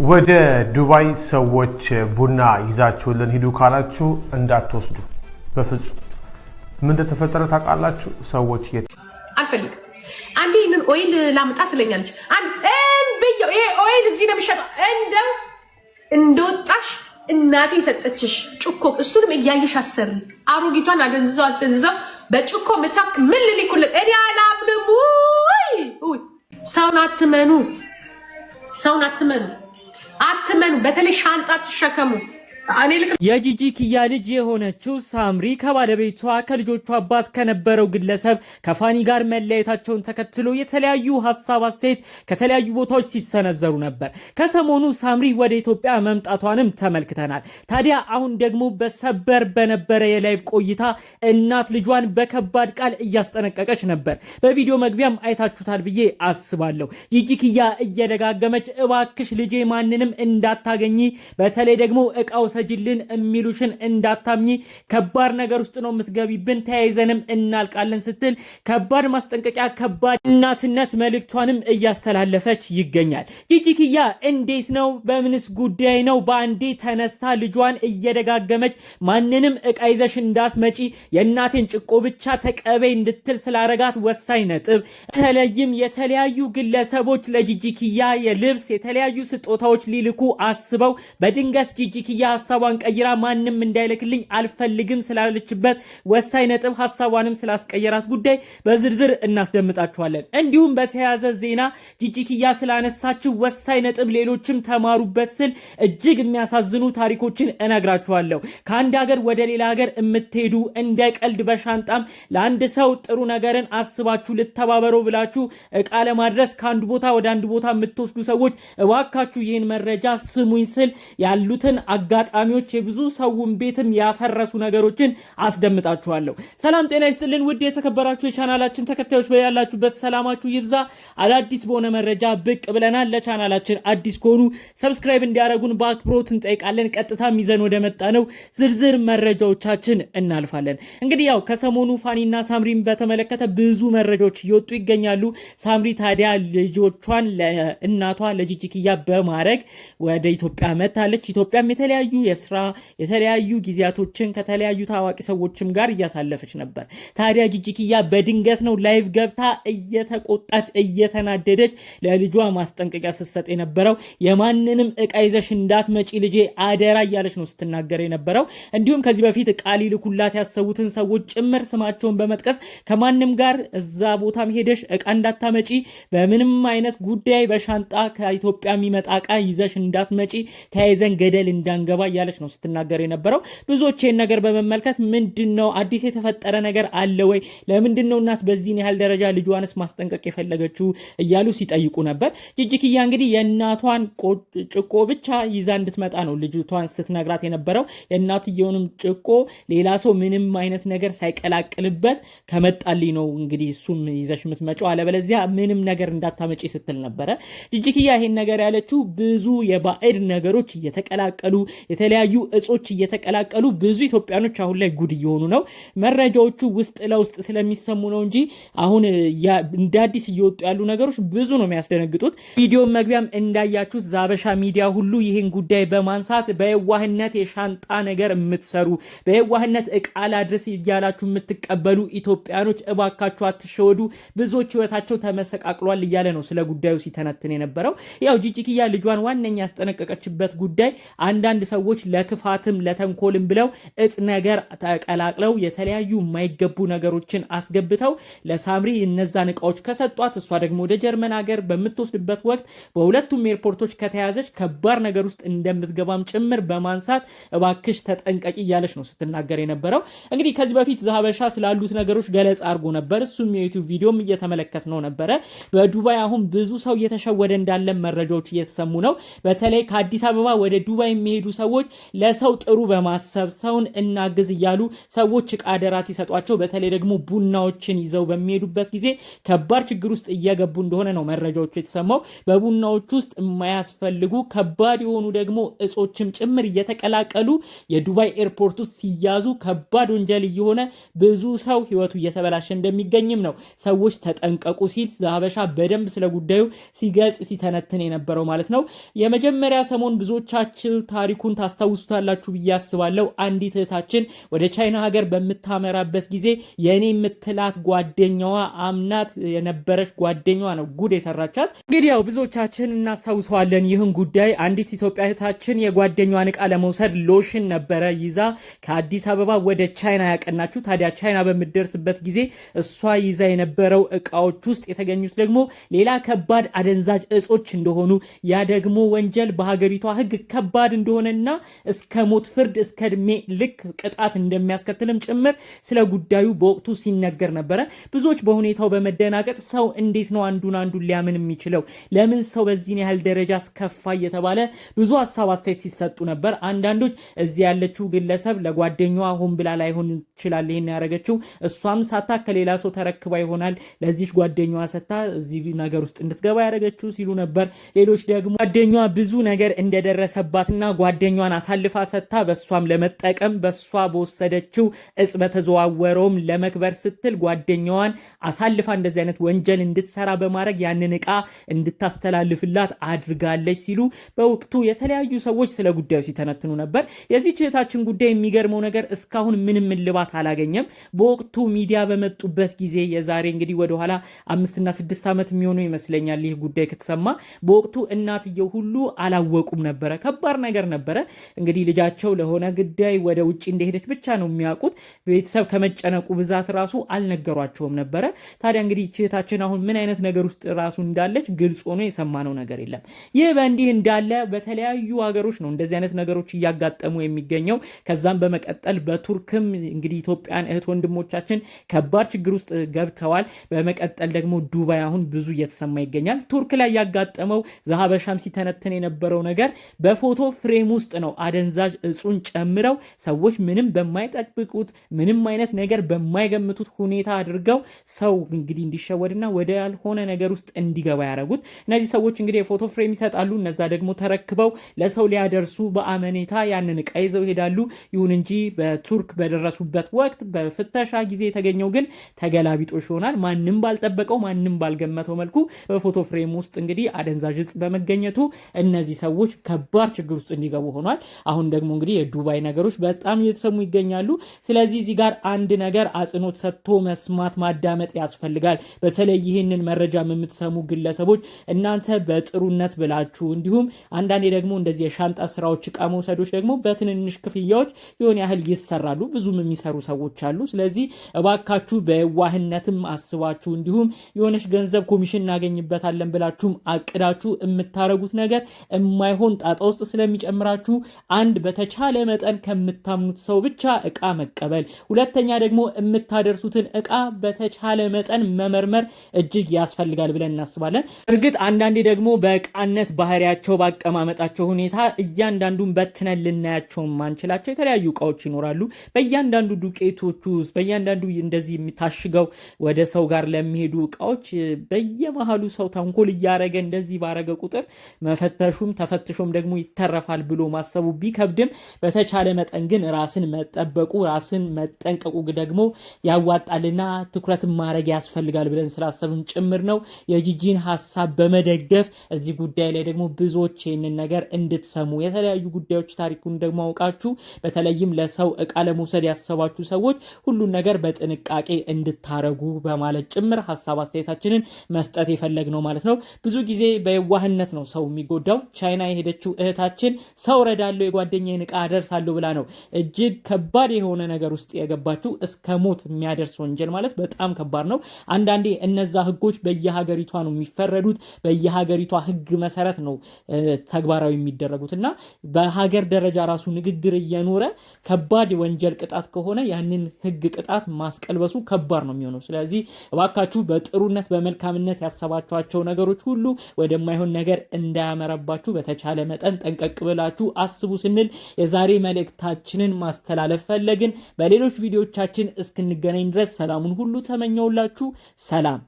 ወደ ዱባይ ሰዎች ቡና ይዛችሁልን ሂዱ ካላችሁ እንዳትወስዱ በፍጹም ምን እንደተፈጠረ ታውቃላችሁ ሰዎች አልፈልግም አንዴ ይሄንን ኦይል ላምጣ ትለኛለች በየው ይሄ ኦይል እዚህ ነው የሚሸጠው እንደወጣሽ እናቴ ሰጠችሽ ጭኮ እሱንም እያየሽ አሰሪ አሮጊቷን አደንዝዛው በጭኮ መታክ ምን ልልኩልን እኔ አላምንም ውይ ሰውን አትመኑ በተለይ ሻንጣ ተሸከሙ የጂጂ ኪያ ልጅ የሆነችው ሳምሪ ከባለቤቷ ከልጆቿ አባት ከነበረው ግለሰብ ከፋኒ ጋር መለያየታቸውን ተከትሎ የተለያዩ ሐሳብ አስተያየት ከተለያዩ ቦታዎች ሲሰነዘሩ ነበር። ከሰሞኑ ሳምሪ ወደ ኢትዮጵያ መምጣቷንም ተመልክተናል። ታዲያ አሁን ደግሞ በሰበር በነበረ የላይቭ ቆይታ እናት ልጇን በከባድ ቃል እያስጠነቀቀች ነበር። በቪዲዮ መግቢያም አይታችሁታል ብዬ አስባለሁ። ጂጂ ኪያ እየደጋገመች እባክሽ ልጄ ማንንም እንዳታገኚ በተለይ ደግሞ እቃው ሰጅልን እሚሉሽን እንዳታምኚ ከባድ ነገር ውስጥ ነው የምትገቢብን ተያይዘንም እናልቃለን ስትል ከባድ ማስጠንቀቂያ ከባድ እናትነት መልእክቷንም እያስተላለፈች ይገኛል። ጂጂ ኪያ እንዴት ነው በምንስ ጉዳይ ነው በአንዴ ተነስታ ልጇን እየደጋገመች ማንንም እቃ ይዘሽ እንዳትመጪ የእናቴን ጭቆ ብቻ ተቀበይ እንድትል ስላረጋት ወሳኝ ነጥብ ተለይም የተለያዩ ግለሰቦች ለጂጂ ኪያ የልብስ የተለያዩ ስጦታዎች ሊልኩ አስበው በድንገት ጂጂ ኪያ ሐሳቧን ቀይራ ማንንም እንዳይልክልኝ አልፈልግም ስላለችበት ወሳኝ ነጥብ ሐሳቧንም ስላስቀየራት ጉዳይ በዝርዝር እናስደምጣችኋለን። እንዲሁም በተያያዘ ዜና ጂጂ ኪያ ስላነሳችው ወሳኝ ነጥብ ሌሎችም ተማሩበት ስል እጅግ የሚያሳዝኑ ታሪኮችን እነግራችኋለሁ። ከአንድ ሀገር ወደ ሌላ ሀገር የምትሄዱ እንደ ቀልድ በሻንጣም ለአንድ ሰው ጥሩ ነገርን አስባችሁ ልተባበሩ ብላችሁ እቃ ለማድረስ ከአንድ ቦታ ወደ አንድ ቦታ የምትወስዱ ሰዎች እባካችሁ ይህን መረጃ ስሙኝ ስል ያሉትን አጋጣሚዎች የብዙ ሰውን ቤትም ያፈረሱ ነገሮችን አስደምጣችኋለሁ። ሰላም ጤና ይስጥልን ውድ የተከበራችሁ የቻናላችን ተከታዮች በያላችሁበት ሰላማችሁ ይብዛ። አዳዲስ በሆነ መረጃ ብቅ ብለናል። ለቻናላችን አዲስ ከሆኑ ሰብስክራይብ እንዲያደርጉን በአክብሮት እንጠይቃለን። ቀጥታም ይዘን ወደ መጣነው ዝርዝር መረጃዎቻችን እናልፋለን። እንግዲህ ያው ከሰሞኑ ፋኒና ሳምሪን በተመለከተ ብዙ መረጃዎች እየወጡ ይገኛሉ። ሳምሪ ታዲያ ልጆቿን ለእናቷ ለጂጂ ኪያ በማድረግ ወደ ኢትዮጵያ መጣለች። ኢትዮጵያም የተለያዩ የስራ የተለያዩ ጊዜያቶችን ከተለያዩ ታዋቂ ሰዎችም ጋር እያሳለፈች ነበር። ታዲያ ጂጂ ኪያ በድንገት ነው ላይቭ ገብታ እየተቆጣች እየተናደደች ለልጇ ማስጠንቀቂያ ስትሰጥ የነበረው የማንንም እቃ ይዘሽ እንዳትመጪ ልጄ አደራ እያለች ነው ስትናገር የነበረው። እንዲሁም ከዚህ በፊት እቃ ሊልኩላት ያሰቡትን ሰዎች ጭምር ስማቸውን በመጥቀስ ከማንም ጋር እዛ ቦታም ሄደሽ እቃ እንዳታመጪ በምንም አይነት ጉዳይ በሻንጣ ከኢትዮጵያ የሚመጣ እቃ ይዘሽ እንዳትመጪ ተያይዘን ገደል እንዳንገባ እያለች ነው ስትናገር የነበረው። ብዙዎች ይህን ነገር በመመልከት ምንድነው አዲስ የተፈጠረ ነገር አለ ወይ ለምንድነው እናት በዚህን ያህል ደረጃ ልጇንስ ማስጠንቀቅ የፈለገችው እያሉ ሲጠይቁ ነበር። ጂጂ ኪያ እንግዲህ የእናቷን ጭቆ ብቻ ይዛ እንድትመጣ ነው ልጅቷን ስትነግራት የነበረው። የእናትየውንም ጭቆ ሌላ ሰው ምንም አይነት ነገር ሳይቀላቅልበት ከመጣልኝ ነው እንግዲህ እሱም ይዘሽ የምትመጪው አለበለዚያ ምንም ነገር እንዳታመጪ ስትል ነበረ። ጂጂ ኪያ ይሄን ነገር ያለችው ብዙ የባዕድ ነገሮች እየተቀላቀሉ የተለያዩ እጾች እየተቀላቀሉ ብዙ ኢትዮጵያኖች አሁን ላይ ጉድ እየሆኑ ነው። መረጃዎቹ ውስጥ ለውስጥ ስለሚሰሙ ነው እንጂ አሁን እንደ አዲስ እየወጡ ያሉ ነገሮች ብዙ ነው የሚያስደነግጡት። ቪዲዮ መግቢያም እንዳያችሁት ዛበሻ ሚዲያ ሁሉ ይህን ጉዳይ በማንሳት በየዋህነት የሻንጣ ነገር የምትሰሩ በየዋህነት እቃ ላድርስ እያላችሁ የምትቀበሉ ኢትዮጵያኖች እባካችሁ አትሸወዱ፣ ብዙዎች ህይወታቸው ተመሰቃቅሏል እያለ ነው ስለ ጉዳዩ ሲተነትን የነበረው። ያው ጂጂ ኪያ ልጇን ዋነኛ ያስጠነቀቀችበት ጉዳይ አንዳንድ ሰዎች ለክፋትም ለተንኮልም ብለው እጽ ነገር ተቀላቅለው የተለያዩ የማይገቡ ነገሮችን አስገብተው ለሳምሪ እነዛን እቃዎች ከሰጧት እሷ ደግሞ ወደ ጀርመን ሀገር በምትወስድበት ወቅት በሁለቱም ኤርፖርቶች ከተያዘች ከባድ ነገር ውስጥ እንደምትገባም ጭምር በማንሳት እባክሽ ተጠንቀቂ እያለች ነው ስትናገር የነበረው። እንግዲህ ከዚህ በፊት ዛበሻ ስላሉት ነገሮች ገለጻ አድርጎ ነበር። እሱም የዩቲዩብ ቪዲዮም እየተመለከትነው ነበረ። በዱባይ አሁን ብዙ ሰው እየተሸወደ እንዳለ መረጃዎች እየተሰሙ ነው። በተለይ ከአዲስ አበባ ወደ ዱባይ የሚሄዱ ሰዎች ሰዎች ለሰው ጥሩ በማሰብ ሰውን እናግዝ እያሉ ሰዎች ዕቃ አደራ ሲሰጧቸው በተለይ ደግሞ ቡናዎችን ይዘው በሚሄዱበት ጊዜ ከባድ ችግር ውስጥ እየገቡ እንደሆነ ነው መረጃዎቹ የተሰማው። በቡናዎች ውስጥ የማያስፈልጉ ከባድ የሆኑ ደግሞ እጾችም ጭምር እየተቀላቀሉ የዱባይ ኤርፖርት ውስጥ ሲያዙ ከባድ ወንጀል እየሆነ ብዙ ሰው ህይወቱ እየተበላሸ እንደሚገኝም ነው ሰዎች ተጠንቀቁ ሲል ዛበሻ በደንብ ስለ ጉዳዩ ሲገልጽ ሲተነትን የነበረው ማለት ነው። የመጀመሪያ ሰሞን ብዙዎቻችሁ ታሪኩን ታስታውሱታላችሁ ብዬ አስባለሁ። አንዲት እህታችን ወደ ቻይና ሀገር በምታመራበት ጊዜ የኔ የምትላት ጓደኛዋ አምናት የነበረች ጓደኛዋ ነው ጉድ የሰራቻት። እንግዲህ ያው ብዙዎቻችን እናስታውሰዋለን ይህን ጉዳይ። አንዲት ኢትዮጵያ እህታችን የጓደኛዋን ዕቃ ለመውሰድ ሎሽን ነበረ ይዛ ከአዲስ አበባ ወደ ቻይና ያቀናችሁ። ታዲያ ቻይና በምትደርስበት ጊዜ እሷ ይዛ የነበረው ዕቃዎች ውስጥ የተገኙት ደግሞ ሌላ ከባድ አደንዛዥ እጾች እንደሆኑ ያ ደግሞ ወንጀል በሀገሪቷ ሕግ ከባድ እንደሆነና እስከ ሞት ፍርድ እስከ እድሜ ልክ ቅጣት እንደሚያስከትልም ጭምር ስለ ጉዳዩ በወቅቱ ሲነገር ነበረ። ብዙዎች በሁኔታው በመደናገጥ ሰው እንዴት ነው አንዱን ሊያምን የሚችለው? ለምን ሰው በዚህን ያህል ደረጃ አስከፋ እየተባለ ብዙ ሀሳብ አስተያየት ሲሰጡ ነበር። አንዳንዶች እዚህ ያለችው ግለሰብ ለጓደኛዋ ሆን ብላ ላይሆን ይችላል ይሄን ያደረገችው፣ እሷም ሳታ ከሌላ ሰው ተረክባ ይሆናል ለዚህ ጓደኛዋ ሰታ እዚህ ነገር ውስጥ እንድትገባ ያደረገችው ሲሉ ነበር። ሌሎች ደግሞ ጓደኛዋ ብዙ ነገር እንደደረሰባትና ጓደኛዋን አሳልፋ ሰታ በሷም ለመጠቀም በሷ በወሰደችው እጽ በተዘዋወረውም ለመክበር ስትል ጓደኛዋን አሳልፋ እንደዚህ አይነት ወንጀል እንድትሰራ በማድረግ ያንን ዕቃ እንድታስተላልፍላት አድርጋለች ሲሉ በወቅቱ የተለያዩ ሰዎች ስለ ጉዳዩ ሲተነትኑ ነበር። የዚህ እህታችን ጉዳይ የሚገርመው ነገር እስካሁን ምንም እልባት አላገኘም። በወቅቱ ሚዲያ በመጡበት ጊዜ የዛሬ እንግዲህ ወደኋላ 5 እና 6 ዓመት የሚሆነው ይመስለኛል ይህ ጉዳይ ከተሰማ። በወቅቱ እናትየው ሁሉ አላወቁም ነበረ። ከባድ ነገር ነበረ። እንግዲህ ልጃቸው ለሆነ ጉዳይ ወደ ውጭ እንደሄደች ብቻ ነው የሚያውቁት። ቤተሰብ ከመጨነቁ ብዛት ራሱ አልነገሯቸውም ነበረ። ታዲያ እንግዲህ እህታችን አሁን ምን አይነት ነገር ውስጥ ራሱ እንዳለች ግልጽ ሆኖ የሰማነው ነገር የለም። ይህ በእንዲህ እንዳለ በተለያዩ ሀገሮች ነው እንደዚህ አይነት ነገሮች እያጋጠሙ የሚገኘው። ከዛም በመቀጠል በቱርክም እንግዲህ ኢትዮጵያን እህት ወንድሞቻችን ከባድ ችግር ውስጥ ገብተዋል። በመቀጠል ደግሞ ዱባይ አሁን ብዙ እየተሰማ ይገኛል። ቱርክ ላይ ያጋጠመው ዘሀበሻም ሲተነትን የነበረው ነገር በፎቶ ፍሬም ውስጥ ነው አደንዛዥ እጹን ጨምረው ሰዎች ምንም በማይጠብቁት ምንም አይነት ነገር በማይገምቱት ሁኔታ አድርገው ሰው እንግዲህ እንዲሸወድና ወደ ያልሆነ ነገር ውስጥ እንዲገባ ያደረጉት። እነዚህ ሰዎች እንግዲህ የፎቶ ፍሬም ይሰጣሉ። እነዛ ደግሞ ተረክበው ለሰው ሊያደርሱ በአመኔታ ያንን ዕቃ ይዘው ይሄዳሉ። ይሁን እንጂ በቱርክ በደረሱበት ወቅት በፍተሻ ጊዜ የተገኘው ግን ተገላቢጦሽ ይሆናል። ማንም ባልጠበቀው ማንም ባልገመተው መልኩ በፎቶ ፍሬም ውስጥ እንግዲህ አደንዛዥ እጽ በመገኘቱ እነዚህ ሰዎች ከባድ ችግር ውስጥ እንዲገቡ ሆኗል። አሁን ደግሞ እንግዲህ የዱባይ ነገሮች በጣም እየተሰሙ ይገኛሉ። ስለዚህ እዚህ ጋር አንድ ነገር አጽንኦት ሰጥቶ መስማት ማዳመጥ ያስፈልጋል። በተለይ ይህንን መረጃ የምትሰሙ ግለሰቦች እናንተ በጥሩነት ብላችሁ እንዲሁም አንዳንዴ ደግሞ እንደዚህ የሻንጣ ስራዎች ዕቃ መውሰዶች ደግሞ በትንንሽ ክፍያዎች የሆነ ያህል ይሰራሉ። ብዙም የሚሰሩ ሰዎች አሉ። ስለዚህ እባካችሁ በዋህነትም አስባችሁ እንዲሁም የሆነች ገንዘብ ኮሚሽን እናገኝበታለን ብላችሁም አቅዳችሁ የምታረጉት ነገር የማይሆን ጣጣ ውስጥ ስለሚጨምራችሁ አንድ በተቻለ መጠን ከምታምኑት ሰው ብቻ ዕቃ መቀበል፣ ሁለተኛ ደግሞ የምታደርሱትን ዕቃ በተቻለ መጠን መመርመር እጅግ ያስፈልጋል ብለን እናስባለን። እርግጥ አንዳንዴ ደግሞ በዕቃነት ባህሪያቸው ባቀማመጣቸው ሁኔታ እያንዳንዱን በትነን ልናያቸው ማንችላቸው የተለያዩ ዕቃዎች ይኖራሉ። በእያንዳንዱ ዱቄቶች ውስጥ በእያንዳንዱ እንደዚህ የሚታሽገው ወደ ሰው ጋር ለሚሄዱ ዕቃዎች በየመሃሉ ሰው ተንኮል እያረገ እንደዚህ ባረገ ቁጥር መፈተሹም ተፈትሾም ደግሞ ይተረፋል ብሎ ማሰቡ ቢከብድም በተቻለ መጠን ግን ራስን መጠበቁ ራስን መጠንቀቁ ደግሞ ያዋጣልና ትኩረትን ማድረግ ያስፈልጋል ብለን ስላሰብን ጭምር ነው የጂጂን ሀሳብ በመደገፍ እዚህ ጉዳይ ላይ ደግሞ ብዙዎች ይህንን ነገር እንድትሰሙ የተለያዩ ጉዳዮች ታሪኩን ደግሞ አውቃችሁ በተለይም ለሰው ዕቃ ለመውሰድ ያሰባችሁ ሰዎች ሁሉን ነገር በጥንቃቄ እንድታረጉ በማለት ጭምር ሀሳብ አስተያየታችንን መስጠት የፈለግነው ማለት ነው። ብዙ ጊዜ በየዋህነት ነው ሰው የሚጎዳው። ቻይና የሄደችው እህታችን ሰው ረዳለሁ የጓደኛዬን ዕቃ አደርሳለሁ ብላ ነው እጅግ ከባድ የሆነ ነገር ውስጥ የገባችው። እስከ ሞት የሚያደርስ ወንጀል ማለት በጣም ከባድ ነው። አንዳንዴ እነዛ ህጎች በየሀገሪቷ ነው የሚፈረዱት። በየሀገሪቷ ህግ መሰረት ነው ተግባራዊ የሚደረጉት እና በሀገር ደረጃ ራሱ ንግግር እየኖረ ከባድ ወንጀል ቅጣት ከሆነ ያንን ህግ ቅጣት ማስቀልበሱ ከባድ ነው የሚሆነው። ስለዚህ እባካችሁ በጥሩነት በመልካምነት ያሰባችኋቸው ነገሮች ሁሉ ወደማይሆን ነገር እንዳያመራባችሁ በተቻለ መጠን ጠንቀቅ ብላችሁ አስቡ ስንል የዛሬ መልእክታችንን ማስተላለፍ ፈለግን። በሌሎች ቪዲዮዎቻችን እስክንገናኝ ድረስ ሰላሙን ሁሉ ተመኘውላችሁ። ሰላም